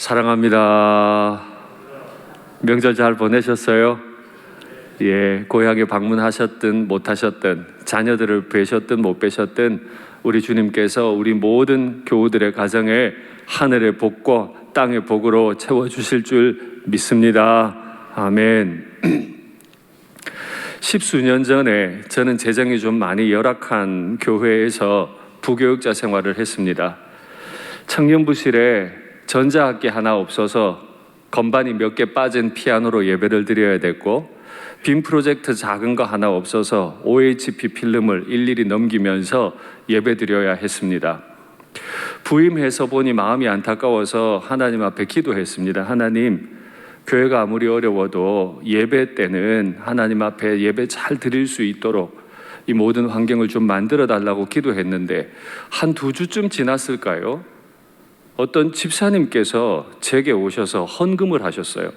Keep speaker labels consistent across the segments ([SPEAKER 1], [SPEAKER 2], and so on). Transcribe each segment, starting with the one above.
[SPEAKER 1] 사랑합니다. 명절 잘 보내셨어요? 예, 고향에 방문하셨든 못하셨든, 자녀들을 뵈셨든 못 뵈셨든 우리 주님께서 우리 모든 교우들의 가정에 하늘의 복과 땅의 복으로 채워주실 줄 믿습니다. 아멘. 십수년 전에 저는 재정이 좀 많이 열악한 교회에서 부교육자 생활을 했습니다. 청년부실에 전자악기 하나 없어서 건반이 몇 개 빠진 피아노로 예배를 드려야 됐고, 빔 프로젝트 작은 거 하나 없어서 OHP 필름을 일일이 넘기면서 예배 드려야 했습니다. 부임해서 보니 마음이 안타까워서 하나님 앞에 기도했습니다. 하나님, 교회가 아무리 어려워도 예배 때는 하나님 앞에 예배 잘 드릴 수 있도록 이 모든 환경을 좀 만들어 달라고 기도했는데 한 2주쯤 지났을까요? 어떤 집사님께서 제게 오셔서 헌금을 하셨어요.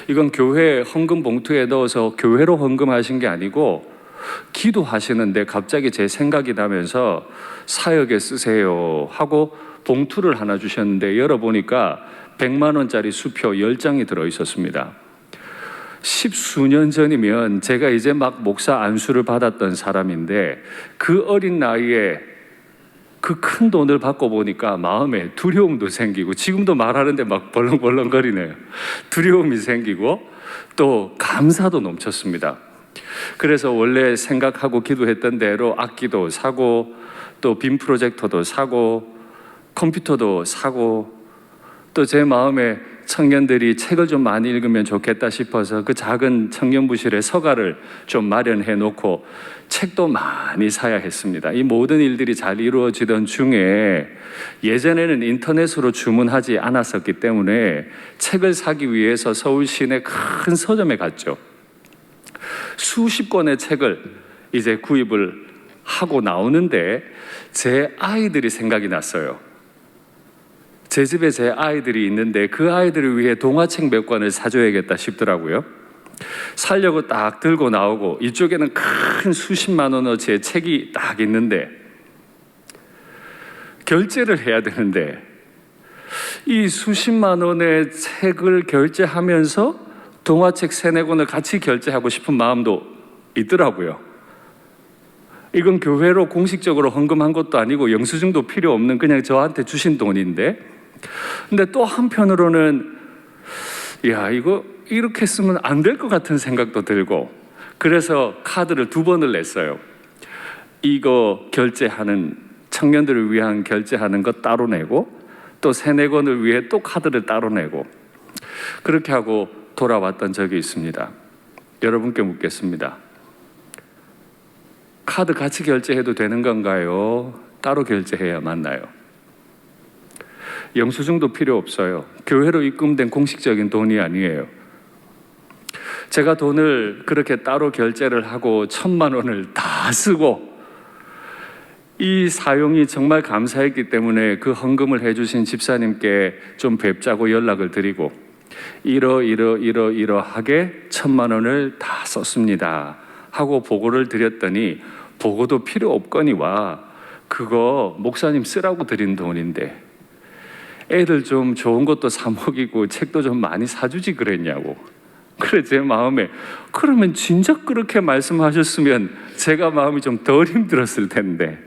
[SPEAKER 1] 이건 교회 헌금 봉투에 넣어서 교회로 헌금하신 게 아니고 기도하시는데 갑자기 제 생각이 나면서 사역에 쓰세요 하고 봉투를 하나 주셨는데 열어보니까 100만 원짜리 수표 10장이 들어있었습니다. 십수년 전이면 제가 이제 막 목사 안수를 받았던 사람인데 그 어린 나이에 그 큰 돈을 받고 보니까 마음에 두려움도 생기고, 지금도 말하는데 막 벌렁벌렁거리네요. 두려움이 생기고 또 감사도 넘쳤습니다. 그래서 원래 생각하고 기도했던 대로 악기도 사고 또 빔 프로젝터도 사고 컴퓨터도 사고, 또 제 마음에 청년들이 책을 좀 많이 읽으면 좋겠다 싶어서 그 작은 청년부실에 서가를 좀 마련해 놓고 책도 많이 사야 했습니다. 이 모든 일들이 잘 이루어지던 중에 예전에는 인터넷으로 주문하지 않았었기 때문에 책을 사기 위해서 서울 시내 큰 서점에 갔죠. 수십 권의 책을 이제 구입을 하고 나오는데 제 아이들이 생각이 났어요. 제 집에 제 아이들이 있는데 그 아이들을 위해 동화책 몇 권을 사줘야겠다 싶더라고요. 살려고 딱 들고 나오고 이쪽에는 큰 수십만 원어치의 책이 딱 있는데 결제를 해야 되는데 이 수십만 원의 책을 결제하면서 동화책 3-4권을 같이 결제하고 싶은 마음도 있더라고요. 이건 교회로 공식적으로 헌금한 것도 아니고 영수증도 필요 없는 그냥 저한테 주신 돈인데, 근데 또 한편으로는 야, 이거 이렇게 쓰면 안 될 것 같은 생각도 들고, 그래서 카드를 2번을 냈어요. 이거 결제하는, 청년들을 위한 결제하는 거 따로 내고 또 3-4권을 위해 또 카드를 따로 내고, 그렇게 하고 돌아왔던 적이 있습니다. 여러분께 묻겠습니다. 카드 같이 결제해도 되는 건가요? 따로 결제해야 맞나요? 영수증도 필요 없어요. 교회로 입금된 공식적인 돈이 아니에요. 제가 돈을 그렇게 따로 결제를 하고 1,000만 원을 다 쓰고 이 사용이 정말 감사했기 때문에 그 헌금을 해주신 집사님께 좀 뵙자고 연락을 드리고 이러하게 1,000만 원을 다 썼습니다 하고 보고를 드렸더니, 보고도 필요 없거니와 그거 목사님 쓰라고 드린 돈인데 애들 좀 좋은 것도 사 먹이고 책도 좀 많이 사주지 그랬냐고. 그래 제 마음에, 그러면 진작 그렇게 말씀하셨으면 제가 마음이 좀 덜 힘들었을 텐데.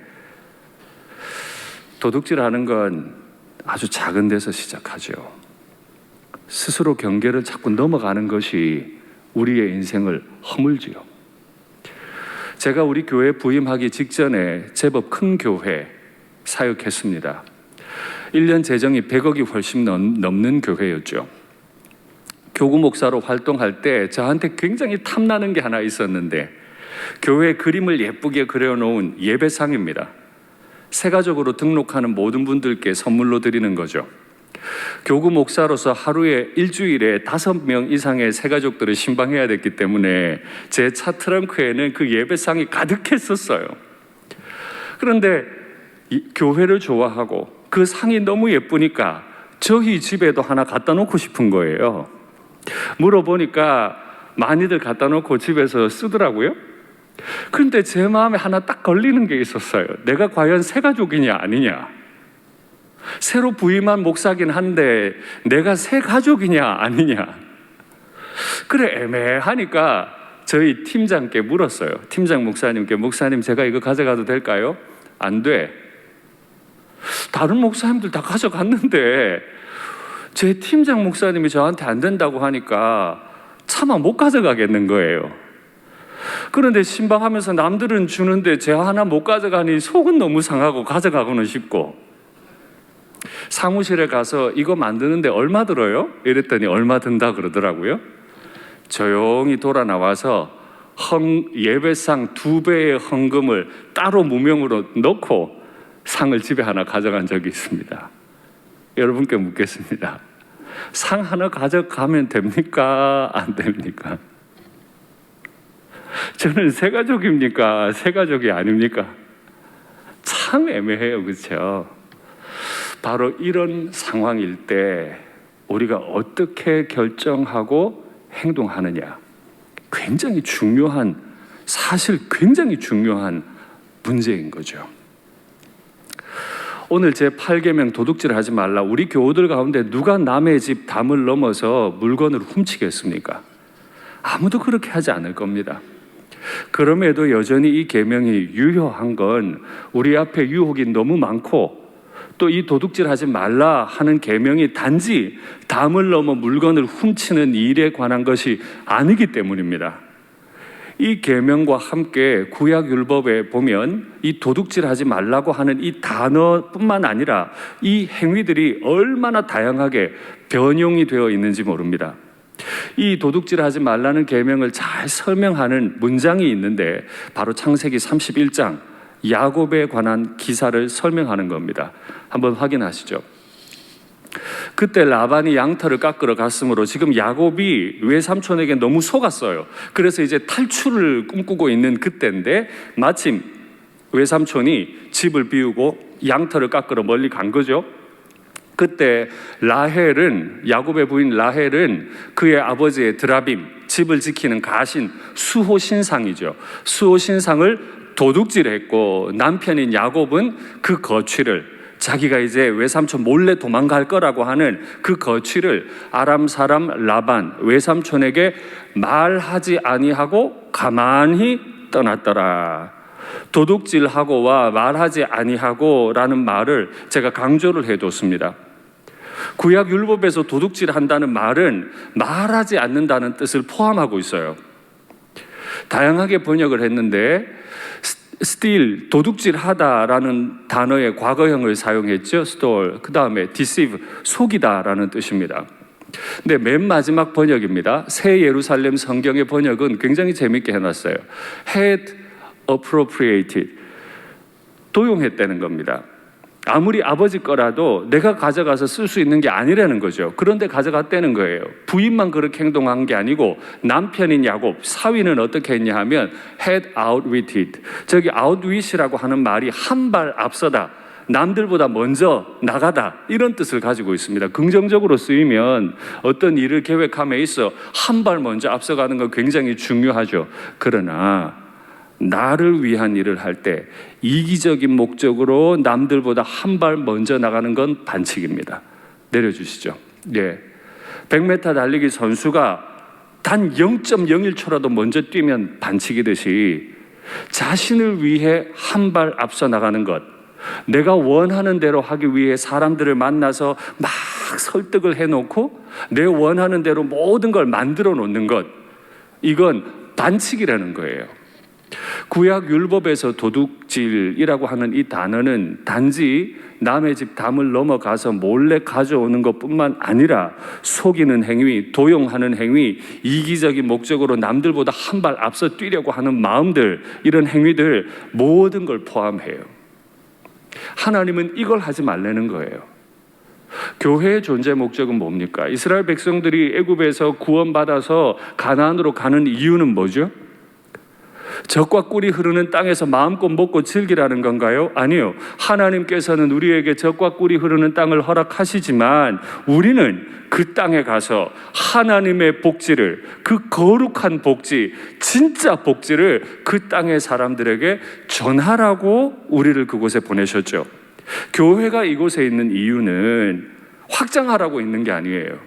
[SPEAKER 1] 도둑질하는 건 아주 작은 데서 시작하죠. 스스로 경계를 자꾸 넘어가는 것이 우리의 인생을 허물지요. 제가 우리 교회 부임하기 직전에 제법 큰 교회 사역했습니다. 1년 재정이 100억이 훨씬 넘는 교회였죠. 교구 목사로 활동할 때 저한테 굉장히 탐나는 게 하나 있었는데, 교회 그림을 예쁘게 그려놓은 예배상입니다. 세가족으로 등록하는 모든 분들께 선물로 드리는 거죠. 교구 목사로서 하루에 일주일에 5명 이상의 세가족들을 신방해야 됐기 때문에 제 차 트렁크에는 그 예배상이 가득했었어요. 그런데 교회를 좋아하고 그 상이 너무 예쁘니까 저희 집에도 하나 갖다 놓고 싶은 거예요. 물어보니까 많이들 갖다 놓고 집에서 쓰더라고요. 그런데 제 마음에 하나 딱 걸리는 게 있었어요. 내가 과연 세가족이냐 아니냐. 새로 부임한 목사긴 한데 내가 새 가족이냐 아니냐. 그래 애매하니까 저희 팀장께 물었어요. 팀장 목사님께, 목사님 제가 이거 가져가도 될까요? 안 돼. 다른 목사님들 다 가져갔는데 제 팀장 목사님이 저한테 안 된다고 하니까 차마 못 가져가겠는 거예요. 그런데 신방하면서 남들은 주는데 제가 하나 못 가져가니 속은 너무 상하고 가져가고는 싶고, 사무실에 가서 이거 만드는데 얼마 들어요? 이랬더니 얼마 든다 그러더라고요. 조용히 돌아 나와서 예배상 2배의 헌금을 따로 무명으로 넣고 상을 집에 하나 가져간 적이 있습니다. 여러분께 묻겠습니다. 상 하나 가져가면 됩니까? 안 됩니까? 저는 새 가족입니까? 새 가족이 아닙니까? 참 애매해요. 그렇죠? 바로 이런 상황일 때 우리가 어떻게 결정하고 행동하느냐, 굉장히 중요한, 사실 굉장히 중요한 문제인 거죠. 오늘 제8계명 도둑질 하지 말라. 우리 교우들 가운데 누가 남의 집 담을 넘어서 물건을 훔치겠습니까? 아무도 그렇게 하지 않을 겁니다. 그럼에도 여전히 이 계명이 유효한 건 우리 앞에 유혹이 너무 많고, 또 이 도둑질 하지 말라 하는 계명이 단지 담을 넘어 물건을 훔치는 일에 관한 것이 아니기 때문입니다. 이 계명과 함께 구약 율법에 보면 이 도둑질 하지 말라고 하는 이 단어뿐만 아니라 이 행위들이 얼마나 다양하게 변형이 되어 있는지 모릅니다. 이 도둑질 하지 말라는 계명을 잘 설명하는 문장이 있는데 바로 창세기 31장 야곱에 관한 기사를 설명하는 겁니다. 한번 확인하시죠. 그때 라반이 양털을 깎으러 갔으므로 지금 야곱이 외삼촌에게 너무 속았어요. 그래서 이제 탈출을 꿈꾸고 있는 그때인데 마침 외삼촌이 집을 비우고 양털을 깎으러 멀리 간 거죠. 그때 라헬은, 야곱의 부인 라헬은 그의 아버지의 드라빔, 집을 지키는 가신 수호신상이죠. 수호신상을 도둑질했고, 남편인 야곱은 그 거취를, 자기가 이제 외삼촌 몰래 도망갈 거라고 하는 그 거취를 아람 사람 라반 외삼촌에게 말하지 아니하고 가만히 떠났더라. 도둑질하고와 말하지 아니하고라는 말을 제가 강조를 해뒀습니다. 구약 율법에서 도둑질한다는 말은 말하지 않는다는 뜻을 포함하고 있어요. 다양하게 번역을 했는데 steal, 도둑질하다라는 단어의 과거형을 사용했죠. stole. 그 다음에 deceive, 속이다라는 뜻입니다. 근데 맨 마지막 번역입니다. 새 예루살렘 성경의 번역은 굉장히 재밌게 해놨어요. had appropriated, 도용했다는 겁니다. 아무리 아버지 거라도 내가 가져가서 쓸 수 있는 게 아니라는 거죠. 그런데 가져갔다는 거예요. 부인만 그렇게 행동한 게 아니고 남편인 야곱, 사위는 어떻게 했냐 하면 had outwitted, 저기 outwit이라고 하는 말이 한 발 앞서다, 남들보다 먼저 나가다, 이런 뜻을 가지고 있습니다. 긍정적으로 쓰이면 어떤 일을 계획함에 있어 한 발 먼저 앞서가는 건 굉장히 중요하죠. 그러나 나를 위한 일을 할 때 이기적인 목적으로 남들보다 한 발 먼저 나가는 건 반칙입니다. 내려주시죠. 네. 100m 달리기 선수가 단 0.01초라도 먼저 뛰면 반칙이듯이 자신을 위해 한 발 앞서 나가는 것, 내가 원하는 대로 하기 위해 사람들을 만나서 막 설득을 해놓고 내 원하는 대로 모든 걸 만들어 놓는 것, 이건 반칙이라는 거예요. 구약 율법에서 도둑질이라고 하는 이 단어는 단지 남의 집 담을 넘어가서 몰래 가져오는 것뿐만 아니라 속이는 행위, 도용하는 행위, 이기적인 목적으로 남들보다 한 발 앞서 뛰려고 하는 마음들, 이런 행위들 모든 걸 포함해요. 하나님은 이걸 하지 말라는 거예요. 교회의 존재 목적은 뭡니까? 이스라엘 백성들이 애굽에서 구원받아서 가나안으로 가는 이유는 뭐죠? 젖과 꿀이 흐르는 땅에서 마음껏 먹고 즐기라는 건가요? 아니요. 하나님께서는 우리에게 젖과 꿀이 흐르는 땅을 허락하시지만 우리는 그 땅에 가서 하나님의 복지를, 그 거룩한 복지, 진짜 복지를 그 땅의 사람들에게 전하라고 우리를 그곳에 보내셨죠. 교회가 이곳에 있는 이유는 확장하라고 있는 게 아니에요.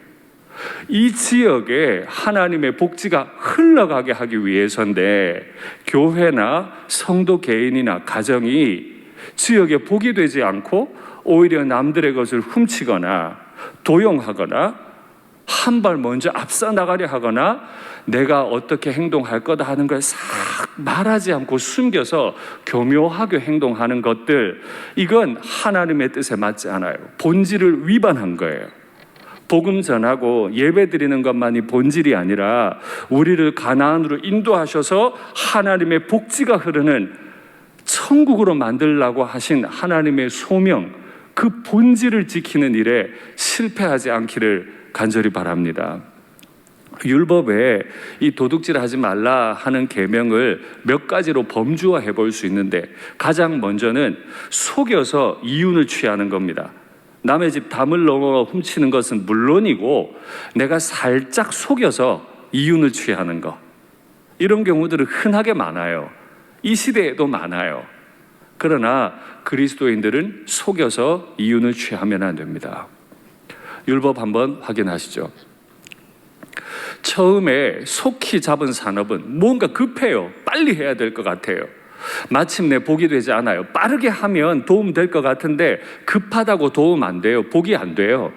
[SPEAKER 1] 이 지역에 하나님의 복지가 흘러가게 하기 위해서인데, 교회나 성도 개인이나 가정이 지역에 복이 되지 않고 오히려 남들의 것을 훔치거나 도용하거나 한 발 먼저 앞서 나가려 하거나 내가 어떻게 행동할 거다 하는 걸 싹 말하지 않고 숨겨서 교묘하게 행동하는 것들, 이건 하나님의 뜻에 맞지 않아요. 본질을 위반한 거예요. 복음 전하고 예배 드리는 것만이 본질이 아니라 우리를 가나안으로 인도하셔서 하나님의 복지가 흐르는 천국으로 만들라고 하신 하나님의 소명, 그 본질을 지키는 일에 실패하지 않기를 간절히 바랍니다. 율법에 이 도둑질하지 말라 하는 계명을 몇 가지로 범주화해 볼 수 있는데, 가장 먼저는 속여서 이윤을 취하는 겁니다. 남의 집 담을 넘어 훔치는 것은 물론이고 내가 살짝 속여서 이윤을 취하는 것, 이런 경우들은 흔하게 많아요. 이 시대에도 많아요. 그러나 그리스도인들은 속여서 이윤을 취하면 안 됩니다. 율법 한번 확인하시죠. 처음에 속히 잡은 산업은 뭔가 급해요. 빨리 해야 될 것 같아요. 마침내 복이 되지 않아요. 빠르게 하면 도움 될 것 같은데 급하다고 도움 안 돼요. 복이 안 돼요.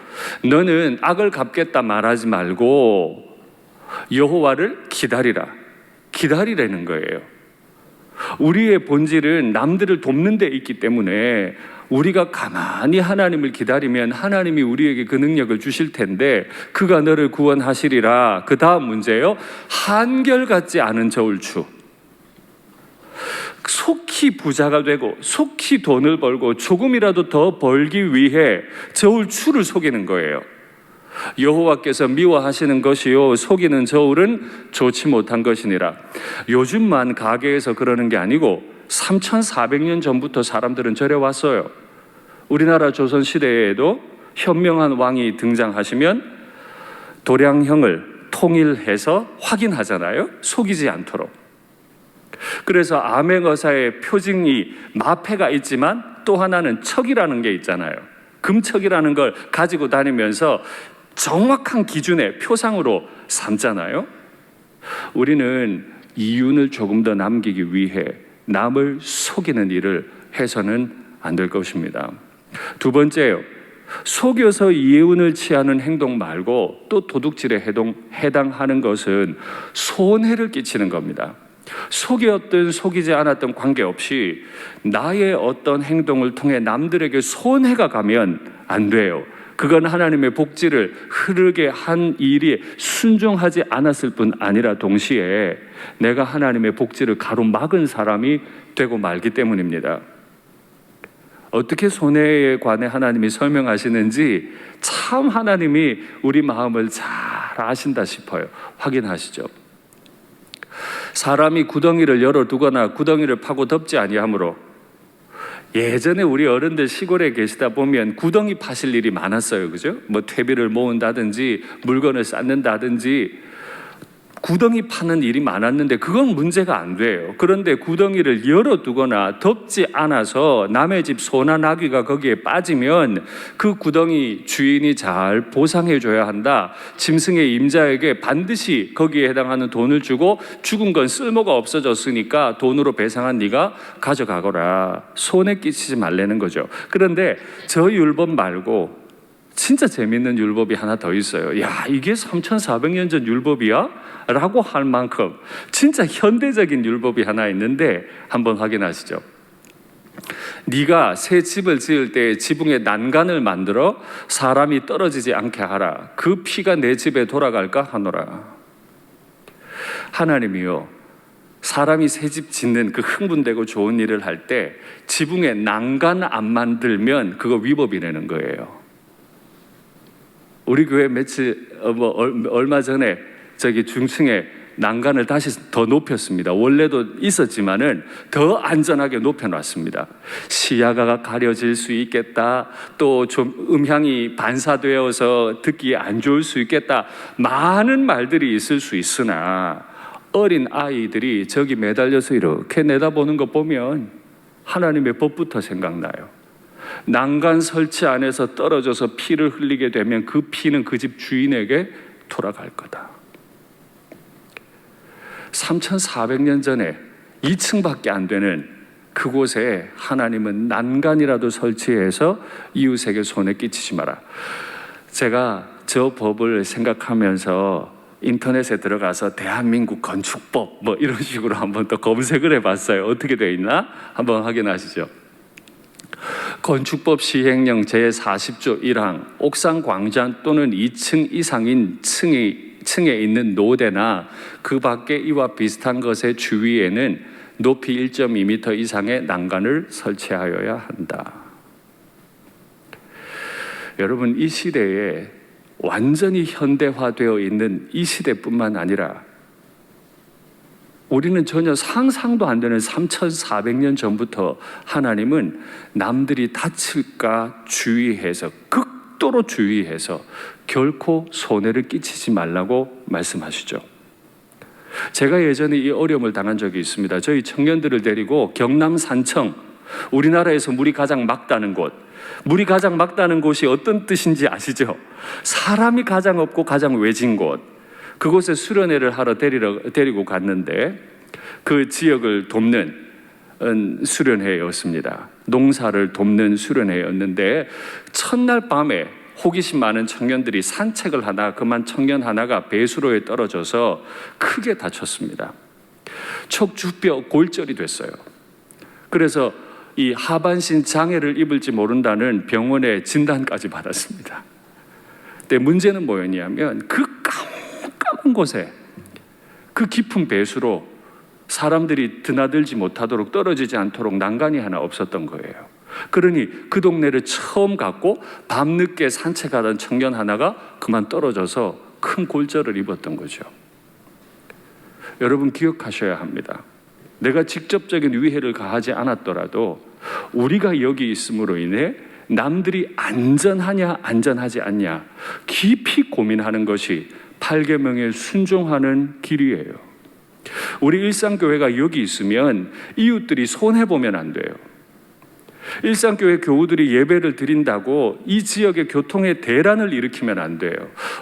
[SPEAKER 1] 너는 악을 갚겠다 말하지 말고 여호와를 기다리라는 거예요. 우리의 본질은 남들을 돕는 데 있기 때문에 우리가 가만히 하나님을 기다리면 하나님이 우리에게 그 능력을 주실 텐데, 그가 너를 구원하시리라. 그 다음 문제요, 한결같지 않은 저울추. 속히 부자가 되고 속히 돈을 벌고 조금이라도 더 벌기 위해 저울추를 속이는 거예요. 여호와께서 미워하시는 것이요 속이는 저울은 좋지 못한 것이니라. 요즘만 가게에서 그러는 게 아니고 3,400년 전부터 사람들은 저래 왔어요. 우리나라 조선시대에도 현명한 왕이 등장하시면 도량형을 통일해서 확인하잖아요. 속이지 않도록. 그래서 암행어사의 표징이 마패가 있지만 또 하나는 척이라는 게 있잖아요. 금척이라는 걸 가지고 다니면서 정확한 기준의 표상으로 삼잖아요. 우리는 이윤을 조금 더 남기기 위해 남을 속이는 일을 해서는 안 될 것입니다. 두 번째요, 속여서 이윤을 취하는 행동 말고 또 도둑질에 해당하는 것은 손해를 끼치는 겁니다. 속였든 속이지 않았든 관계없이 나의 어떤 행동을 통해 남들에게 손해가 가면 안 돼요. 그건 하나님의 복지를 흐르게 한 일이 순종하지 않았을 뿐 아니라 동시에 내가 하나님의 복지를 가로막은 사람이 되고 말기 때문입니다. 어떻게 손해에 관해 하나님이 설명하시는지 참 하나님이 우리 마음을 잘 아신다 싶어요. 확인하시죠. 사람이 구덩이를 열어두거나 구덩이를 파고 덮지 아니하므로, 예전에 우리 어른들 시골에 계시다 보면 구덩이 파실 일이 많았어요. 그죠? 뭐 퇴비를 모은다든지 물건을 쌓는다든지 구덩이 파는 일이 많았는데 그건 문제가 안 돼요. 그런데 구덩이를 열어두거나 덮지 않아서 남의 집 소나 나귀가 거기에 빠지면 그 구덩이 주인이 잘 보상해 줘야 한다. 짐승의 임자에게 반드시 거기에 해당하는 돈을 주고 죽은 건 쓸모가 없어졌으니까 돈으로 배상한 네가 가져가거라. 손해 끼치지 말라는 거죠. 그런데 저 율법 말고 진짜 재밌는 율법이 하나 더 있어요. 야, 이게 3,400년 전 율법이야? 라고 할 만큼 진짜 현대적인 율법이 하나 있는데 한번 확인하시죠. 네가 새 집을 지을 때 지붕에 난간을 만들어 사람이 떨어지지 않게 하라. 그 피가 내 집에 돌아갈까 하노라. 하나님이요, 사람이 새 집 짓는 그 흥분되고 좋은 일을 할 때 지붕에 난간 안 만들면 그거 위법이라는 거예요. 우리 교회 얼마 전에 저기 중층에 난간을 다시 더 높였습니다. 원래도 있었지만은 더 안전하게 높여놨습니다. 시야가 가려질 수 있겠다. 또 좀 음향이 반사되어서 듣기에 안 좋을 수 있겠다. 많은 말들이 있을 수 있으나 어린 아이들이 저기 매달려서 이렇게 내다보는 거 보면 하나님의 법부터 생각나요. 난간 설치 안에서 떨어져서 피를 흘리게 되면 그 피는 그 집 주인에게 돌아갈 거다. 3,400년 전에 2층밖에 안 되는 그곳에 하나님은 난간이라도 설치해서 이웃에게 손에 끼치지 마라. 제가 저 법을 생각하면서 인터넷에 들어가서 대한민국 건축법 뭐 이런 식으로 한번 또 검색을 해봤어요. 어떻게 되어 있나? 한번 확인하시죠. 건축법 시행령 제40조 1항 옥상 광장 또는 2층 이상인 층에 있는 노대나 그 밖에 이와 비슷한 것의 주위에는 높이 1.2m 이상의 난간을 설치하여야 한다. 여러분, 이 시대에 완전히 현대화되어 있는 이 시대뿐만 아니라 우리는 전혀 상상도 안 되는 3,400년 전부터 하나님은 남들이 다칠까 주의해서, 극도로 주의해서 결코 손해를 끼치지 말라고 말씀하시죠. 제가 예전에 이 어려움을 당한 적이 있습니다. 저희 청년들을 데리고 경남 산청, 우리나라에서 물이 가장 맑다는 곳, 물이 가장 맑다는 곳이 어떤 뜻인지 아시죠? 사람이 가장 없고 가장 외진 곳, 그곳에 수련회를 하러 데리고 갔는데 그 지역을 돕는 수련회였습니다. 농사를 돕는 수련회였는데 첫날 밤에 호기심 많은 청년들이 산책을 하다 그만 청년 하나가 배수로에 떨어져서 크게 다쳤습니다. 척추뼈 골절이 됐어요. 그래서 이 하반신 장애를 입을지 모른다는 병원의 진단까지 받았습니다. 근데 문제는 뭐였냐면 그 깜깜한 곳에 그 깊은 배수로 사람들이 드나들지 못하도록 떨어지지 않도록 난간이 하나 없었던 거예요. 그러니 그 동네를 처음 갔고 밤늦게 산책하던 청년 하나가 그만 떨어져서 큰 골절을 입었던 거죠. 여러분 기억하셔야 합니다. 내가 직접적인 위해를 가하지 않았더라도 우리가 여기 있음으로 인해 남들이 안전하냐 안전하지 않냐 깊이 고민하는 것이 8계명에 순종하는 길이에요. 우리 일상교회가 여기 있으면 이웃들이 손해보면 안 돼요. 일상교회 교우들이 예배를 드린다고 이 지역의 교통에 대란을 일으키면 안 돼요.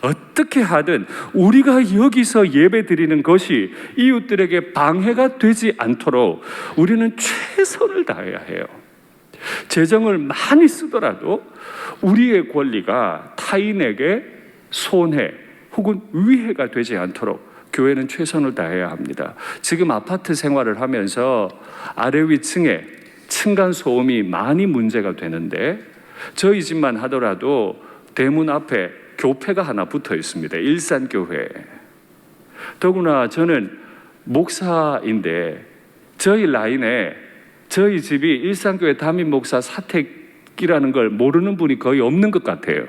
[SPEAKER 1] 어떻게 하든 우리가 여기서 예배 드리는 것이 이웃들에게 방해가 되지 않도록 우리는 최선을 다해야 해요. 재정을 많이 쓰더라도 우리의 권리가 타인에게 손해 혹은 위해가 되지 않도록 교회는 최선을 다해야 합니다. 지금 아파트 생활을 하면서 아래 위층에 층간 소음이 많이 문제가 되는데 저희 집만 하더라도 대문 앞에 교회가 하나 붙어 있습니다. 일산교회. 더구나 저는 목사인데 저희 라인에 저희 집이 일산교회 담임 목사 사택이라는 걸 모르는 분이 거의 없는 것 같아요.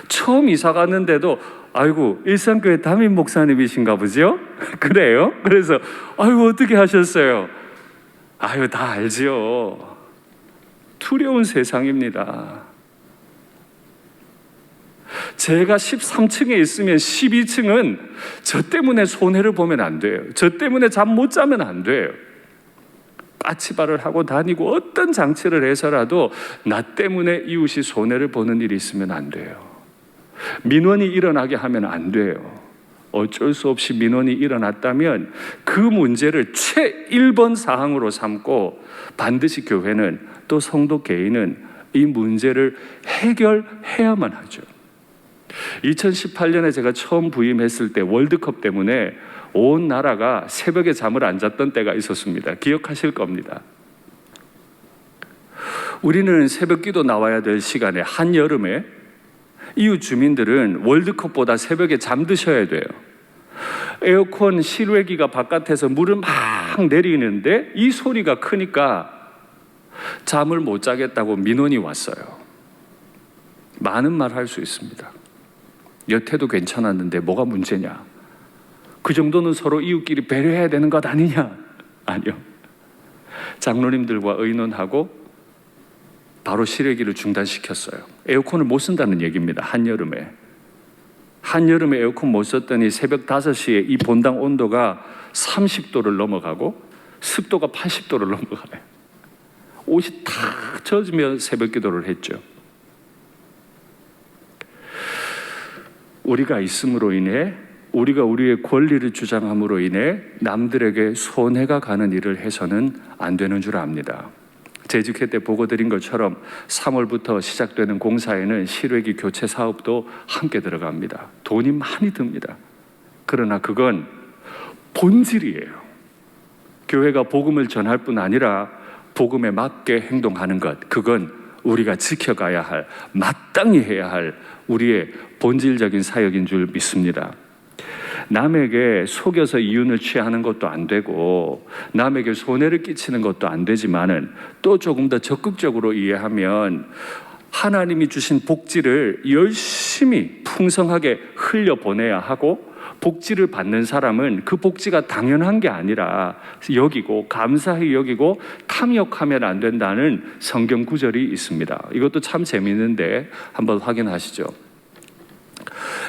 [SPEAKER 1] 처음 이사 갔는데도 아이고 일산교회 담임 목사님이신가 보죠? 그래요? 그래서 아이고 어떻게 하셨어요? 아유 다 알지요. 두려운 세상입니다. 제가 13층에 있으면 12층은 저 때문에 손해를 보면 안 돼요. 저 때문에 잠 못 자면 안 돼요. 까치발을 하고 다니고 어떤 장치를 해서라도 나 때문에 이웃이 손해를 보는 일이 있으면 안 돼요. 민원이 일어나게 하면 안 돼요. 어쩔 수 없이 민원이 일어났다면 그 문제를 최1번 사항으로 삼고 반드시 교회는 또 성도 개인은 이 문제를 해결해야만 하죠. 2018년에 제가 처음 부임했을 때 월드컵 때문에 온 나라가 새벽에 잠을 안 잤던 때가 있었습니다. 기억하실 겁니다. 우리는 새벽 기도 나와야 될 시간에 한여름에 이웃 주민들은 월드컵보다 새벽에 잠드셔야 돼요. 에어컨 실외기가 바깥에서 물을 막 내리는데 이 소리가 크니까 잠을 못 자겠다고 민원이 왔어요. 많은 말 할 수 있습니다. 여태도 괜찮았는데 뭐가 문제냐? 그 정도는 서로 이웃끼리 배려해야 되는 것 아니냐? 아니요. 장로님들과 의논하고 바로 실외기를 중단시켰어요. 에어컨을 못 쓴다는 얘기입니다. 한여름에 에어컨 못 썼더니 새벽 5시에 이 본당 온도가 30도를 넘어가고 습도가 80도를 넘어가요. 옷이 다 젖으며 새벽 기도를 했죠. 우리가 있음으로 인해, 우리가 우리의 권리를 주장함으로 인해 남들에게 손해가 가는 일을 해서는 안 되는 줄 압니다. 재직회 때 보고드린 것처럼 3월부터 시작되는 공사에는 실외기 교체 사업도 함께 들어갑니다. 돈이 많이 듭니다. 그러나 그건 본질이에요. 교회가 복음을 전할 뿐 아니라 복음에 맞게 행동하는 것, 그건 우리가 지켜가야 할, 마땅히 해야 할 우리의 본질적인 사역인 줄 믿습니다. 남에게 속여서 이윤을 취하는 것도 안 되고 남에게 손해를 끼치는 것도 안 되지만은 또 조금 더 적극적으로 이해하면 하나님이 주신 복지를 열심히 풍성하게 흘려보내야 하고, 복지를 받는 사람은 그 복지가 당연한 게 아니라 여기고 감사히 여기고 탐욕하면 안 된다는 성경 구절이 있습니다. 이것도 참 재미있는데 한번 확인하시죠.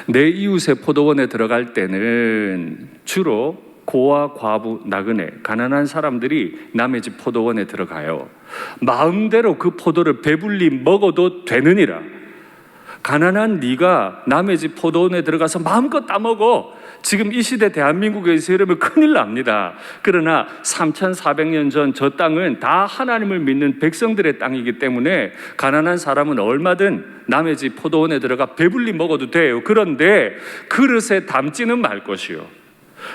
[SPEAKER 1] 내 이웃의 포도원에 들어갈 때는 주로 고아, 과부, 나그네, 가난한 사람들이 남의 집 포도원에 들어가요. 마음대로 그 포도를 배불리 먹어도 되느니라. 가난한 네가 남의 집 포도원에 들어가서 마음껏 따먹어. 지금 이 시대 대한민국에서 이러면 큰일 납니다. 그러나 3,400년 전 저 땅은 다 하나님을 믿는 백성들의 땅이기 때문에 가난한 사람은 얼마든 남의 집 포도원에 들어가 배불리 먹어도 돼요. 그런데 그릇에 담지는 말 것이요.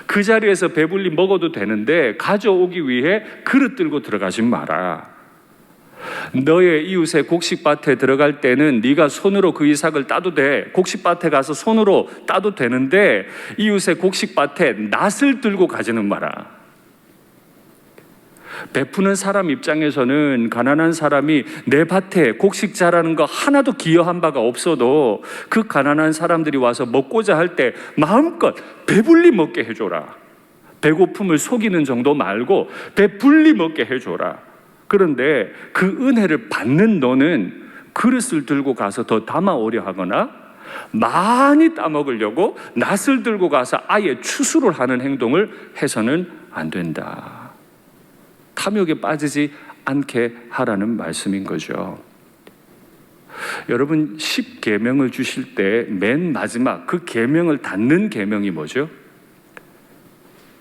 [SPEAKER 1] 그 자리에서 배불리 먹어도 되는데 가져오기 위해 그릇 들고 들어가지 마라. 너의 이웃의 곡식밭에 들어갈 때는 네가 손으로 그 이삭을 따도 돼. 곡식밭에 가서 손으로 따도 되는데 이웃의 곡식밭에 낫을 들고 가지는 마라. 베푸는 사람 입장에서는 가난한 사람이 내 밭에 곡식 자라는 거 하나도 기여한 바가 없어도 그 가난한 사람들이 와서 먹고자 할 때 마음껏 배불리 먹게 해줘라. 배고픔을 속이는 정도 말고 배불리 먹게 해줘라. 그런데 그 은혜를 받는 너는 그릇을 들고 가서 더 담아오려 하거나 많이 따먹으려고 낫을 들고 가서 아예 추수를 하는 행동을 해서는 안 된다. 탐욕에 빠지지 않게 하라는 말씀인 거죠. 여러분, 10계명을 주실 때 맨 마지막 그 계명을 닫는 계명이 뭐죠?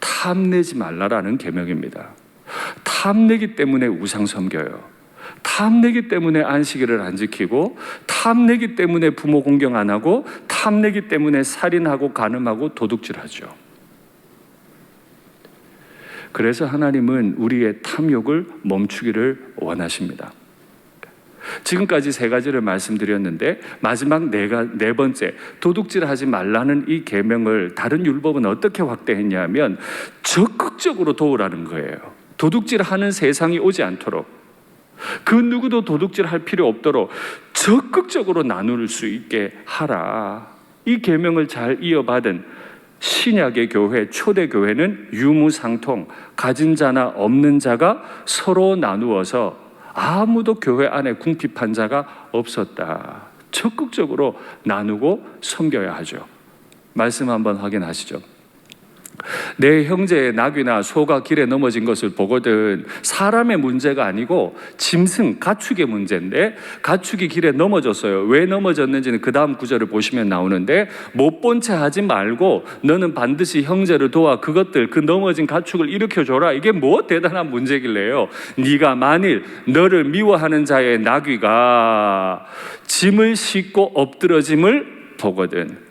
[SPEAKER 1] 탐내지 말라라는 계명입니다. 탐내기 때문에 우상 섬겨요. 탐내기 때문에 안식일을 안 지키고, 탐내기 때문에 부모 공경 안 하고, 탐내기 때문에 살인하고 간음하고 도둑질하죠. 그래서 하나님은 우리의 탐욕을 멈추기를 원하십니다. 지금까지 3가지를 말씀드렸는데 마지막 네 번째, 도둑질하지 말라는 이 계명을 다른 율법은 어떻게 확대했냐면 적극적으로 도우라는 거예요. 도둑질하는 세상이 오지 않도록, 그 누구도 도둑질할 필요 없도록 적극적으로 나눌 수 있게 하라. 이 계명을 잘 이어받은 신약의 교회, 초대교회는 유무상통, 가진 자나 없는 자가 서로 나누어서 아무도 교회 안에 궁핍한 자가 없었다. 적극적으로 나누고 섬겨야 하죠. 말씀 한번 확인하시죠. 내 형제의 나귀나 소가 길에 넘어진 것을 보거든 사람의 문제가 아니고 짐승, 가축의 문제인데, 가축이 길에 넘어졌어요. 왜 넘어졌는지는 그 다음 구절을 보시면 나오는데, 못 본 채 하지 말고 너는 반드시 형제를 도와 그 넘어진 가축을 일으켜줘라. 이게 뭐 대단한 문제길래요. 네가 만일 너를 미워하는 자의 나귀가 짐을 싣고 엎드러짐을 보거든.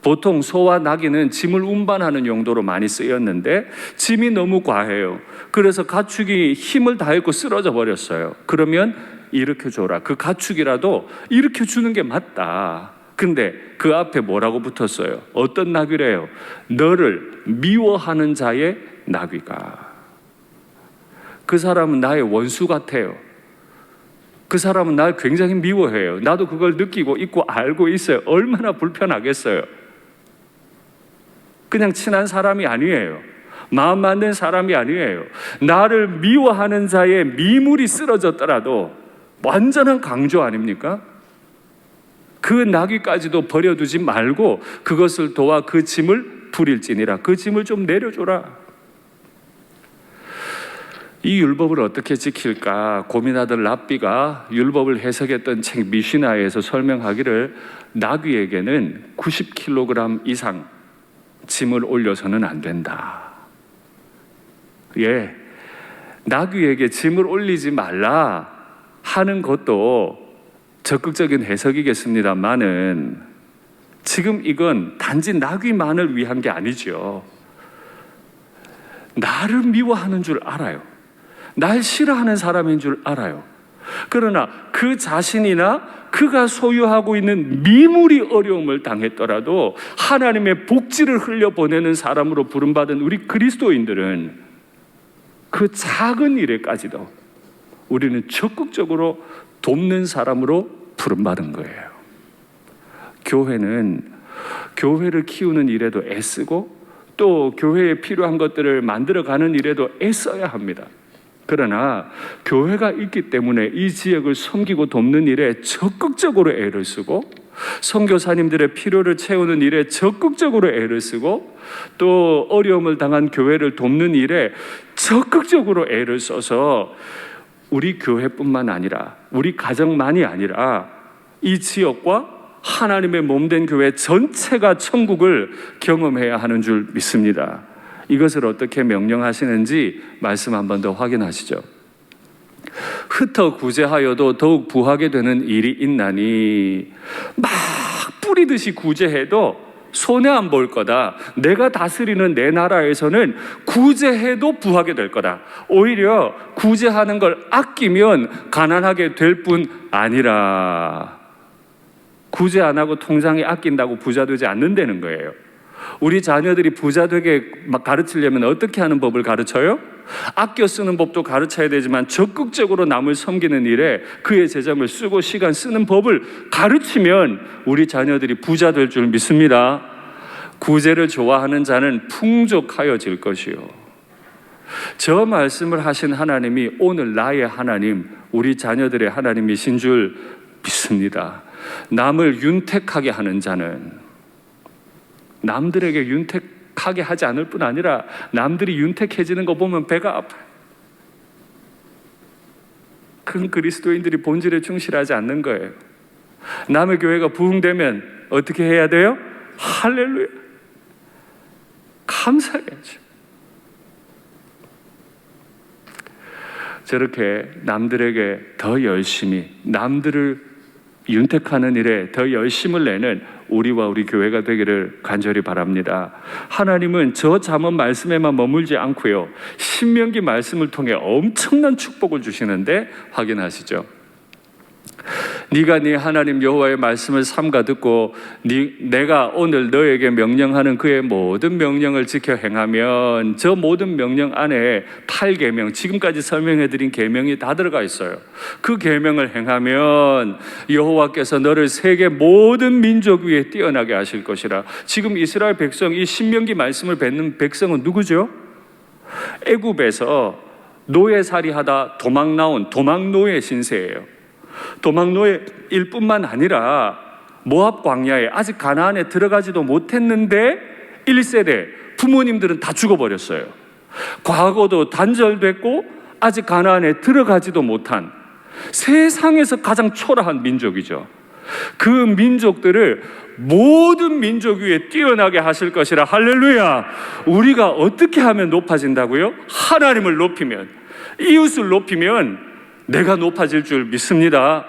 [SPEAKER 1] 보통 소와 나귀는 짐을 운반하는 용도로 많이 쓰였는데 짐이 너무 과해요. 그래서 가축이 힘을 다했고 쓰러져 버렸어요. 그러면 일으켜줘라. 그 가축이라도 일으켜주는 게 맞다. 근데 그 앞에 뭐라고 붙었어요? 어떤 나귀래요? 너를 미워하는 자의 나귀가. 그 사람은 나의 원수 같아요. 그 사람은 날 굉장히 미워해요. 나도 그걸 느끼고 있고 알고 있어요. 얼마나 불편하겠어요. 그냥 친한 사람이 아니에요. 마음 맞는 사람이 아니에요. 나를 미워하는 자의 미물이 쓰러졌더라도 완전한 강조 아닙니까? 그 나귀까지도 버려두지 말고 그것을 도와 그 짐을 부릴지니라. 그 짐을 좀 내려줘라. 이 율법을 어떻게 지킬까 고민하던 랍비가 율법을 해석했던 책 미시나에서 설명하기를 나귀에게는 90kg 이상 짐을 올려서는 안 된다. 예, 나귀에게 짐을 올리지 말라 하는 것도 적극적인 해석이겠습니다만은 지금 이건 단지 나귀만을 위한 게 아니죠. 나를 미워하는 줄 알아요. 날 싫어하는 사람인 줄 알아요. 그러나 그 자신이나 그가 소유하고 있는 미물이 어려움을 당했더라도 하나님의 복지를 흘려보내는 사람으로 부름받은 우리 그리스도인들은 그 작은 일에까지도 우리는 적극적으로 돕는 사람으로 부름받은 거예요. 교회는 교회를 키우는 일에도 애쓰고 또 교회에 필요한 것들을 만들어가는 일에도 애써야 합니다. 그러나 교회가 있기 때문에 이 지역을 섬기고 돕는 일에 적극적으로 애를 쓰고 선교사님들의 필요를 채우는 일에 적극적으로 애를 쓰고 또 어려움을 당한 교회를 돕는 일에 적극적으로 애를 써서 우리 교회뿐만 아니라 우리 가정만이 아니라 이 지역과 하나님의 몸된 교회 전체가 천국을 경험해야 하는 줄 믿습니다. 이것을 어떻게 명령하시는지 말씀 한 번 더 확인하시죠. 흩어 구제하여도 더욱 부하게 되는 일이 있나니 막 뿌리듯이 구제해도 손해 안 볼 거다. 내가 다스리는 내 나라에서는 구제해도 부하게 될 거다. 오히려 구제하는 걸 아끼면 가난하게 될 뿐 아니라 구제 안 하고 통장에 아낀다고 부자 되지 않는다는 거예요. 우리 자녀들이 부자 되게 가르치려면 어떻게 하는 법을 가르쳐요? 아껴 쓰는 법도 가르쳐야 되지만 적극적으로 남을 섬기는 일에 그의 재정을 쓰고 시간 쓰는 법을 가르치면 우리 자녀들이 부자 될 줄 믿습니다. 구제를 좋아하는 자는 풍족하여질 것이요. 저 말씀을 하신 하나님이 오늘 나의 하나님, 우리 자녀들의 하나님이신 줄 믿습니다. 남을 윤택하게 하는 자는 남들에게 윤택하게 하지 않을 뿐 아니라 남들이 윤택해지는 거 보면 배가 아파요. 큰 그리스도인들이 본질에 충실하지 않는 거예요. 남의 교회가 부흥되면 어떻게 해야 돼요? 할렐루야, 감사해야죠. 저렇게 남들에게 더 열심히, 남들을 윤택하는 일에 더 열심을 내는 우리와 우리 교회가 되기를 간절히 바랍니다. 하나님은 저 잠언 말씀에만 머물지 않고요, 신명기 말씀을 통해 엄청난 축복을 주시는데 확인하시죠. 네가 네 하나님 여호와의 말씀을 삼가 듣고 내가 오늘 너에게 명령하는 그의 모든 명령을 지켜 행하면, 저 모든 명령 안에 8계명, 지금까지 설명해드린 계명이 다 들어가 있어요. 그 계명을 행하면 여호와께서 너를 세계 모든 민족 위에 뛰어나게 하실 것이라. 지금 이스라엘 백성, 이 신명기 말씀을 뱉는 백성은 누구죠? 애굽에서 노예살이하다 도망 나온 도망노예 신세예요. 도망노예일 뿐만 아니라 모압 광야에 아직 가나안에 들어가지도 못했는데 1세대 부모님들은 다 죽어버렸어요. 과거도 단절됐고 아직 가나안에 들어가지도 못한 세상에서 가장 초라한 민족이죠. 그 민족들을 모든 민족 위에 뛰어나게 하실 것이라. 할렐루야. 우리가 어떻게 하면 높아진다고요? 하나님을 높이면, 이웃을 높이면 내가 높아질 줄 믿습니다.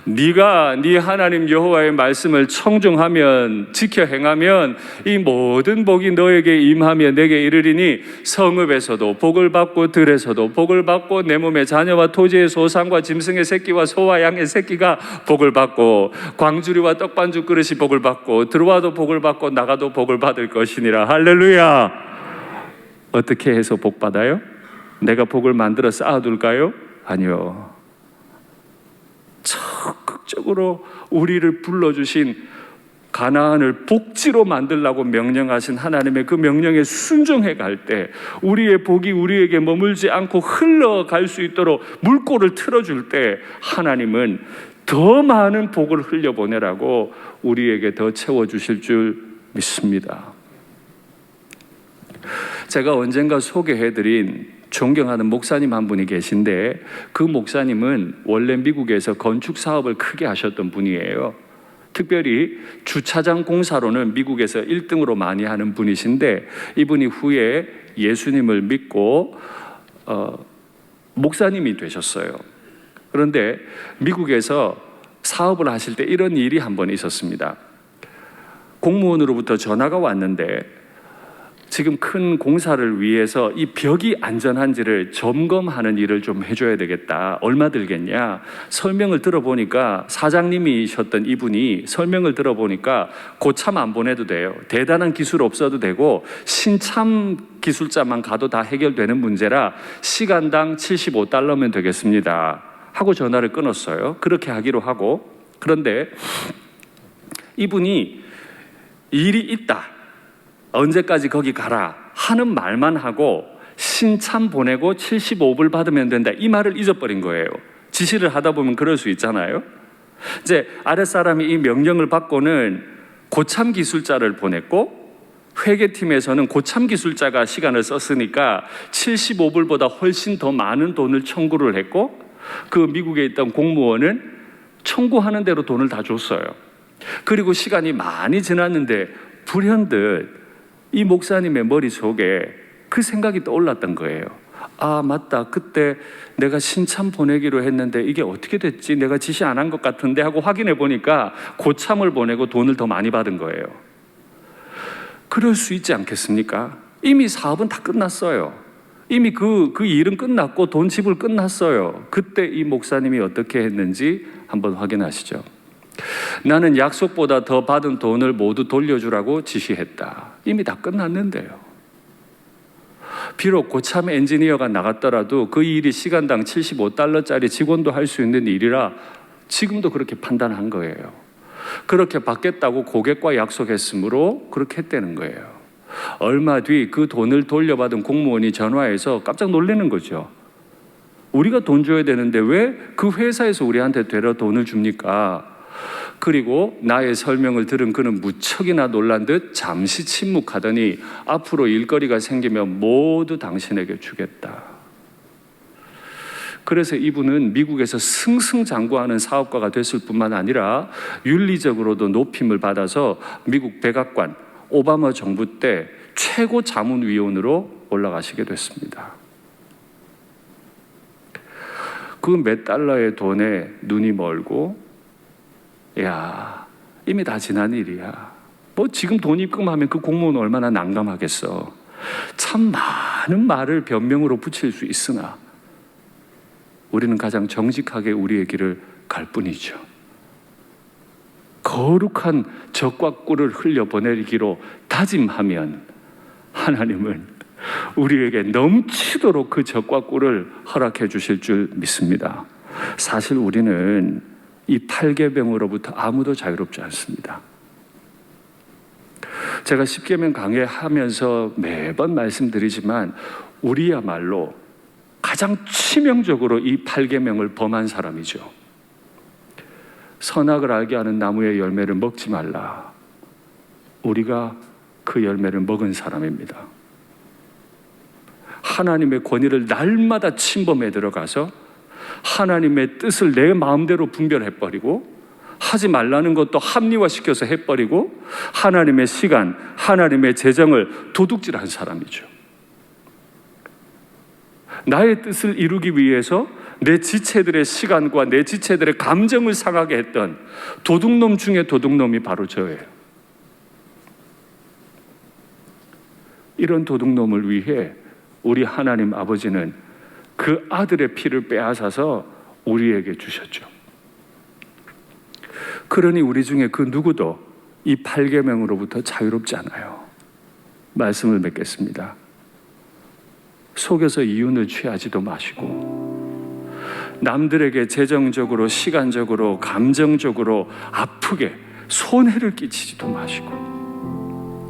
[SPEAKER 1] 네가 네 하나님 여호와의 말씀을 청종하면, 지켜 행하면 이 모든 복이 너에게 임하며 내게 이르리니 성읍에서도 복을 받고 들에서도 복을 받고 내 몸의 자녀와 토지의 소산과 짐승의 새끼와 소와 양의 새끼가 복을 받고 광주리와 떡반죽 그릇이 복을 받고 들어와도 복을 받고 나가도 복을 받을 것이니라. 할렐루야. 어떻게 해서 복 받아요? 내가 복을 만들어 쌓아둘까요? 아니요. 적극적으로 우리를 불러주신 가나안을 복지로 만들라고 명령하신 하나님의 그 명령에 순종해 갈 때 우리의 복이 우리에게 머물지 않고 흘러갈 수 있도록 물꼬를 틀어줄 때 하나님은 더 많은 복을 흘려보내라고 우리에게 더 채워주실 줄 믿습니다. 제가 언젠가 소개해드린 존경하는 목사님 한 분이 계신데, 그 목사님은 원래 미국에서 건축 사업을 크게 하셨던 분이에요. 특별히 주차장 공사로는 미국에서 1등으로 많이 하는 분이신데, 이분이 후에 예수님을 믿고 목사님이 되셨어요. 그런데 미국에서 사업을 하실 때 이런 일이 한 번 있었습니다. 공무원으로부터 전화가 왔는데, 지금 큰 공사를 위해서 이 벽이 안전한지를 점검하는 일을 좀 해줘야 되겠다. 얼마 들겠냐? 설명을 들어보니까, 사장님이셨던 이분이 설명을 들어보니까 고참 안 보내도 돼요. 대단한 기술 없어도 되고 신참 기술자만 가도 다 해결되는 문제라 시간당 $75면 되겠습니다 하고 전화를 끊었어요. 그렇게 하기로 하고, 그런데 이분이 일이 있다, 언제까지 거기 가라 하는 말만 하고 신참 보내고 $75 받으면 된다, 이 말을 잊어버린 거예요. 지시를 하다 보면 그럴 수 있잖아요. 이제 아랫사람이 이 명령을 받고는 고참 기술자를 보냈고, 회계팀에서는 고참 기술자가 시간을 썼으니까 $75보다 훨씬 더 많은 돈을 청구를 했고, 그 미국에 있던 공무원은 청구하는 대로 돈을 다 줬어요. 그리고 시간이 많이 지났는데 불현듯 이 목사님의 머릿속에 그 생각이 떠올랐던 거예요. 아, 맞다, 그때 내가 신참 보내기로 했는데 이게 어떻게 됐지? 내가 지시 안 한 것 같은데 하고 확인해 보니까 고참을 보내고 돈을 더 많이 받은 거예요. 그럴 수 있지 않겠습니까? 이미 사업은 다 끝났어요. 이미 그 일은 끝났고 돈 지불 끝났어요. 그때 이 목사님이 어떻게 했는지 한번 확인하시죠. 나는 약속보다 더 받은 돈을 모두 돌려주라고 지시했다. 이미 다 끝났는데요. 비록 고참 엔지니어가 나갔더라도 그 일이 시간당 $75짜리 직원도 할 수 있는 일이라 지금도 그렇게 판단한 거예요. 그렇게 받겠다고 고객과 약속했으므로 그렇게 했다는 거예요. 얼마 뒤 그 돈을 돌려받은 공무원이 전화해서 깜짝 놀라는 거죠. 우리가 돈 줘야 되는데 왜 그 회사에서 우리한테 되려 돈을 줍니까? 그리고 나의 설명을 들은 그는 무척이나 놀란 듯 잠시 침묵하더니 앞으로 일거리가 생기면 모두 당신에게 주겠다. 그래서 이분은 미국에서 승승장구하는 사업가가 됐을 뿐만 아니라 윤리적으로도 높임을 받아서 미국 백악관 오바마 정부 때 최고 자문위원으로 올라가시게 됐습니다. 그 몇 달러의 돈에 눈이 멀고, 야, 이미 다 지난 일이야. 뭐 지금 돈 입금하면 그 공무원 얼마나 난감하겠어. 참 많은 말을 변명으로 붙일 수 있으나 우리는 가장 정직하게 우리의 길을 갈 뿐이죠. 거룩한 젖과 꿀을 흘려보내기로 다짐하면 하나님은 우리에게 넘치도록 그 젖과 꿀을 허락해 주실 줄 믿습니다. 사실 우리는 이 8계명으로부터 아무도 자유롭지 않습니다. 제가 10계명 강의하면서 매번 말씀드리지만 우리야말로 가장 치명적으로 이 8계명을 범한 사람이죠. 선악을 알게 하는 나무의 열매를 먹지 말라. 우리가 그 열매를 먹은 사람입니다. 하나님의 권위를 날마다 침범해 들어가서 하나님의 뜻을 내 마음대로 분별해버리고, 하지 말라는 것도 합리화시켜서 해버리고, 하나님의 시간, 하나님의 재정을 도둑질한 사람이죠. 나의 뜻을 이루기 위해서 내 지체들의 시간과 내 지체들의 감정을 상하게 했던 도둑놈 중에 도둑놈이 바로 저예요. 이런 도둑놈을 위해 우리 하나님 아버지는 그 아들의 피를 빼앗아서 우리에게 주셨죠. 그러니 우리 중에 그 누구도 이 8계명으로부터 자유롭지 않아요. 말씀을 맺겠습니다. 속여서 이윤을 취하지도 마시고, 남들에게 재정적으로, 시간적으로, 감정적으로 아프게 손해를 끼치지도 마시고,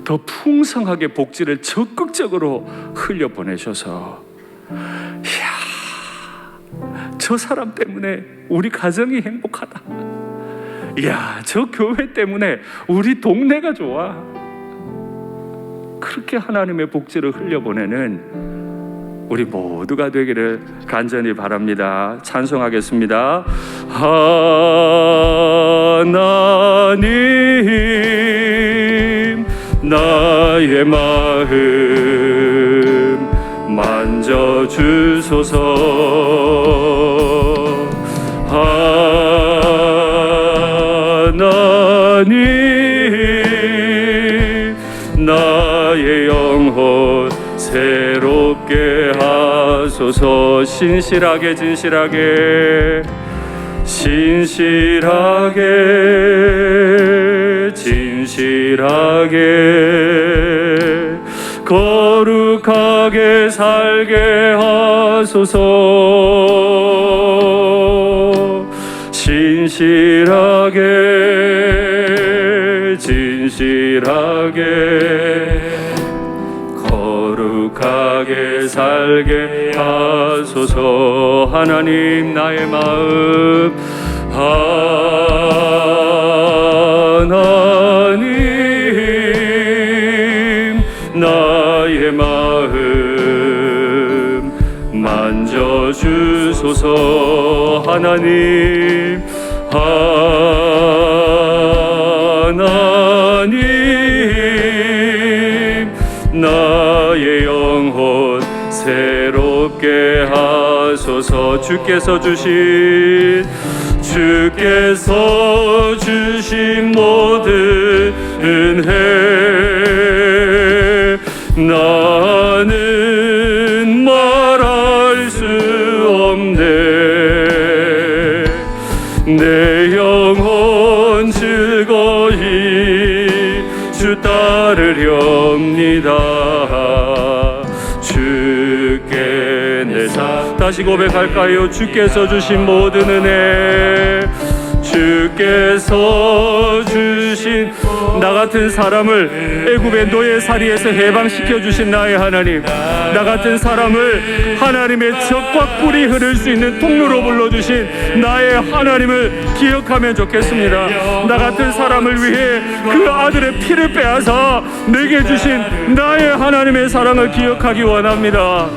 [SPEAKER 1] 더 풍성하게 복지를 적극적으로 흘려보내셔서, 이야, 저 사람 때문에 우리 가정이 행복하다. 이야, 저 교회 때문에 우리 동네가 좋아. 그렇게 하나님의 복지를 흘려보내는 우리 모두가 되기를 간절히 바랍니다. 찬송하겠습니다. 하나님 나의 마음 만져주소서. 하나님 나의 영혼 새롭게 하소서. 신실하게 진실하게 거룩하게 살게 하소서. 진실하게 거룩하게 살게 하소서. 하나님 나의 마음 하나님 나의 마음 만져주소서. 하나님 나의 영혼 새롭게 하소서. 주께서 주신 모든 은혜 나는 말할 수 없네. 내 영혼 즐거이 주 따르렵니다. 주께 내 삶 다시 고백할까요? 주께서 주신 모든 은혜, 주께서 주신 나 같은 사람을 애굽의 노예살이에서 해방시켜 주신 나의 하나님, 나 같은 사람을 하나님의 적과 꿀이 흐를 수 있는 통로로 불러주신 나의 하나님을 기억하면 좋겠습니다. 나 같은 사람을 위해 그 아들의 피를 빼앗아 내게 주신 나의 하나님의 사랑을 기억하기 원합니다.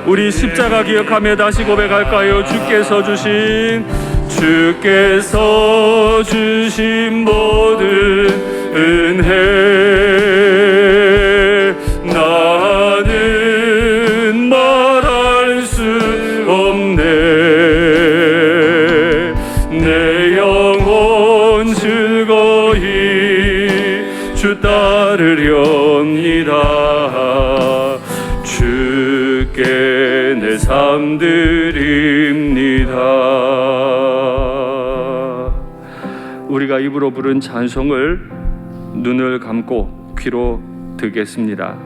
[SPEAKER 1] 우리 십자가 기억하며 다시 고백할까요? 주께서 주신 모든 은혜 나는 말할 수 없네. 내 영혼 즐거이 주 따르렵니다. 주께 내 삶 드립니다. 우리가 입으로 부른 찬송을 눈을 감고 귀로 듣겠습니다.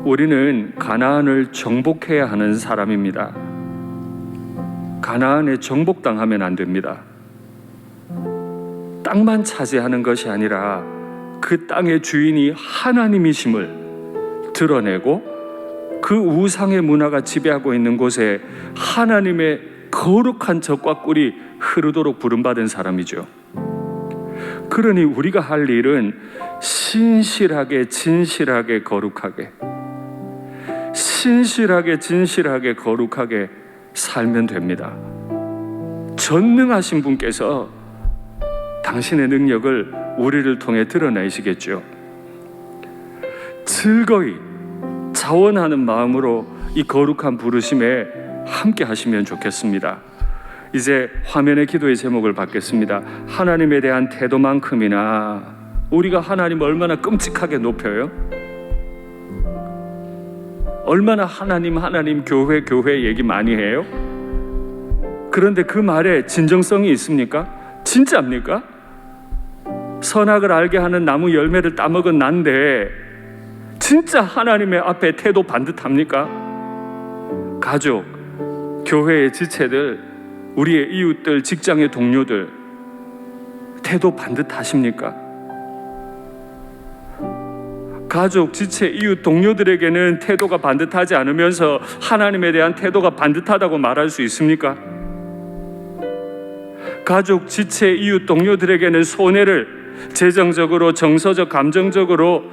[SPEAKER 1] 우리는 가나안을 정복해야 하는 사람입니다. 가나안에 정복당하면 안 됩니다. 땅만 차지하는 것이 아니라 그 땅의 주인이 하나님이심을 드러내고 그 우상의 문화가 지배하고 있는 곳에 하나님의 거룩한 젖과 꿀이 흐르도록 부름받은 사람이죠. 그러니 우리가 할 일은 진실하게 거룩하게 살면 됩니다. 전능하신 분께서 당신의 능력을 우리를 통해 드러내시겠죠. 즐거이 자원하는 마음으로 이 거룩한 부르심에 함께 하시면 좋겠습니다. 이제 화면의 기도의 제목을 받겠습니다. 하나님에 대한 태도만큼이나 우리가 하나님을 얼마나 끔찍하게 높여요? 얼마나 하나님 교회 얘기 많이 해요? 그런데 그 말에 진정성이 있습니까? 진짜입니까? 선악을 알게 하는 나무 열매를 따먹은 난데 진짜 하나님의 앞에 태도 반듯합니까? 가족, 교회의 지체들, 우리의 이웃들, 직장의 동료들 태도 반듯하십니까? 가족, 지체, 이웃, 동료들에게는 태도가 반듯하지 않으면서 하나님에 대한 태도가 반듯하다고 말할 수 있습니까? 가족, 지체, 이웃, 동료들에게는 손해를 재정적으로, 정서적, 감정적으로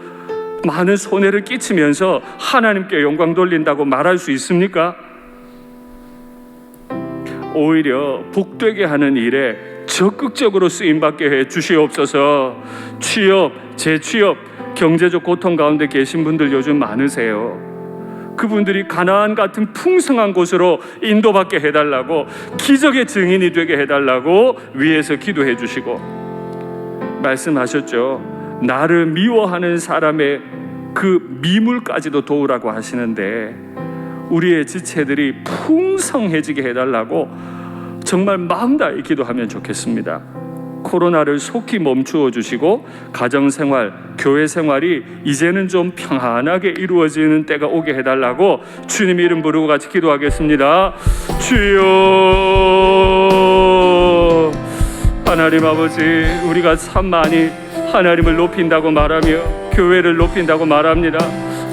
[SPEAKER 1] 많은 손해를 끼치면서 하나님께 영광 돌린다고 말할 수 있습니까? 오히려 복되게 하는 일에 적극적으로 쓰임받게 해 주시옵소서. 취업, 재취업, 경제적 고통 가운데 계신 분들 요즘 많으세요. 그분들이 가나안 같은 풍성한 곳으로 인도받게 해달라고, 기적의 증인이 되게 해달라고 위에서 기도해 주시고 말씀하셨죠. 나를 미워하는 사람의 그 미물까지도 도우라고 하시는데, 우리의 지체들이 풍성해지게 해달라고 정말 마음 다해 기도하면 좋겠습니다. 코로나를 속히 멈추어 주시고 가정생활, 교회생활이 이제는 좀 평안하게 이루어지는 때가 오게 해달라고 주님 이름 부르고 같이 기도하겠습니다. 주여, 하나님 아버지, 우리가 참 많이 하나님을 높인다고 말하며 교회를 높인다고 말합니다.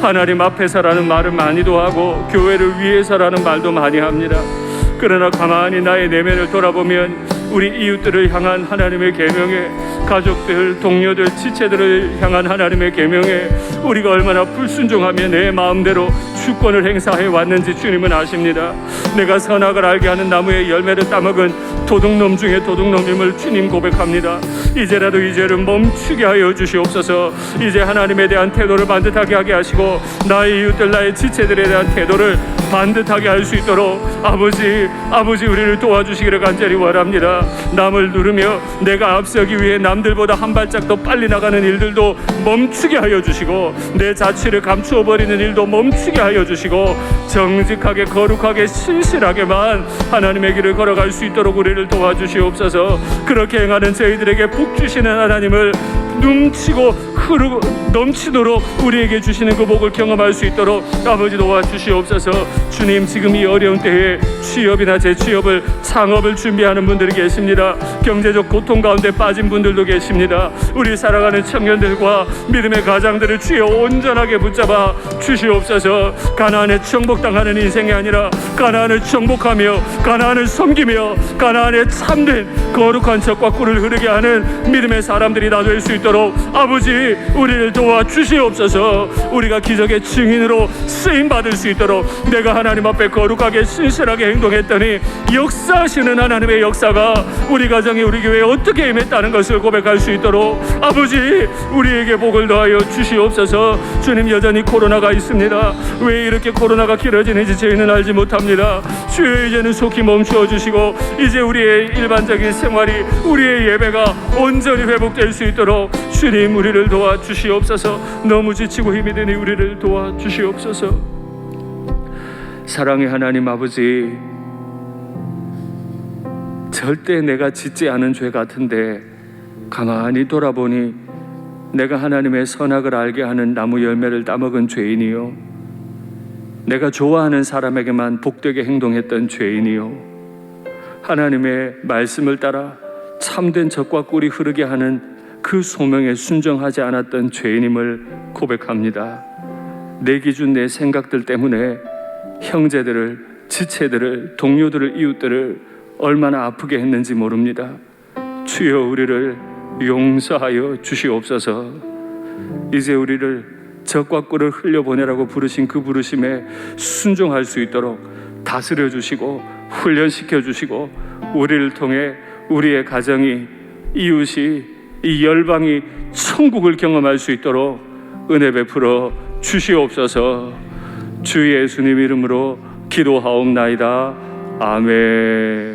[SPEAKER 1] 하나님 앞에서라는 말을 많이도 하고 교회를 위해서라는 말도 많이 합니다. 그러나 가만히 나의 내면을 돌아보면 우리 이웃들을 향한 하나님의 계명에, 가족들, 동료들, 지체들을 향한 하나님의 계명에 우리가 얼마나 불순종하며 내 마음대로 주권을 행사해 왔는지 주님은 아십니다. 내가 선악을 알게 하는 나무의 열매를 따먹은 도둑놈 중에 도둑놈임을 주님 고백합니다. 이제라도 이 죄를 멈추게 하여 주시옵소서. 이제 하나님에 대한 태도를 반듯하게 하게 하시고 나의 이웃들, 나의 지체들에 대한 태도를 반듯하게 할 수 있도록 아버지 우리를 도와주시기를 간절히 원합니다. 남을 누르며 내가 앞서기 위해 남들보다 한 발짝 더 빨리 나가는 일들도 멈추게 하여 주시고, 내 자취를 감추어 버리는 일도 멈추게 하여 주시고, 정직하게 거룩하게 신실하게만 하나님의 길을 걸어갈 수 있도록 우리를 도와주시옵소서. 그렇게 행하는 저희들에게 복 주시는 하나님을 넘치고 흐르고 넘치도록 우리에게 주시는 그 복을 경험할 수 있도록 아버지 도와주시옵소서. 주님, 지금 이 어려운 때에 취업이나 재취업을, 창업을 준비하는 분들이 계십니다. 경제적 고통 가운데 빠진 분들도 계십니다. 우리 살아가는 청년들과 믿음의 가장들을 주여 온전하게 붙잡아 주시옵소서. 가나안에 정복당하는 인생이 아니라 가나안을 정복하며 가나안을 섬기며 가나안에 참된 거룩한 젖과 꿀을 흐르게 하는 믿음의 사람들이 다 될 수 있도록 아버지 우리를 도와주시옵소서. 우리가 기적의 증인으로 쓰임받을 수 있도록, 내가 하나님 앞에 거룩하게 신실하게 행동했더니 역사하시는 하나님의 역사가 우리 가정에, 우리 교회에 어떻게 임했다는 것을 고백할 수 있도록 아버지 우리에게 복을 더하여 주시옵소서. 주님, 여전히 코로나가 있습니다. 왜 이렇게 코로나가 길어지는지 저희는 알지 못합니다. 주여, 이제는 속히 멈추어 주시고 이제 우리의 일반적인 생활이, 우리의 예배가 온전히 회복될 수 있도록 주님 우리를 도와주시옵소서. 너무 지치고 힘이 드니 우리를 도와주시옵소서. 사랑의 하나님 아버지, 절대 내가 짓지 않은 죄 같은데 가만히 돌아보니 내가 하나님의 선악을 알게 하는 나무 열매를 따먹은 죄인이요, 내가 좋아하는 사람에게만 복되게 행동했던 죄인이요, 하나님의 말씀을 따라 참된 젖과 꿀이 흐르게 하는 그 소명에 순종하지 않았던 죄인임을 고백합니다. 내 기준, 내 생각들 때문에 형제들을, 지체들을, 동료들을, 이웃들을 얼마나 아프게 했는지 모릅니다. 주여, 우리를 용서하여 주시옵소서. 이제 우리를 젖과 꿀을 흘려보내라고 부르신 그 부르심에 순종할 수 있도록 다스려 주시고 훈련시켜 주시고, 우리를 통해 우리의 가정이, 이웃이, 이 열방이 천국을 경험할 수 있도록 은혜 베풀어 주시옵소서. 주 예수님 이름으로 기도하옵나이다. 아멘.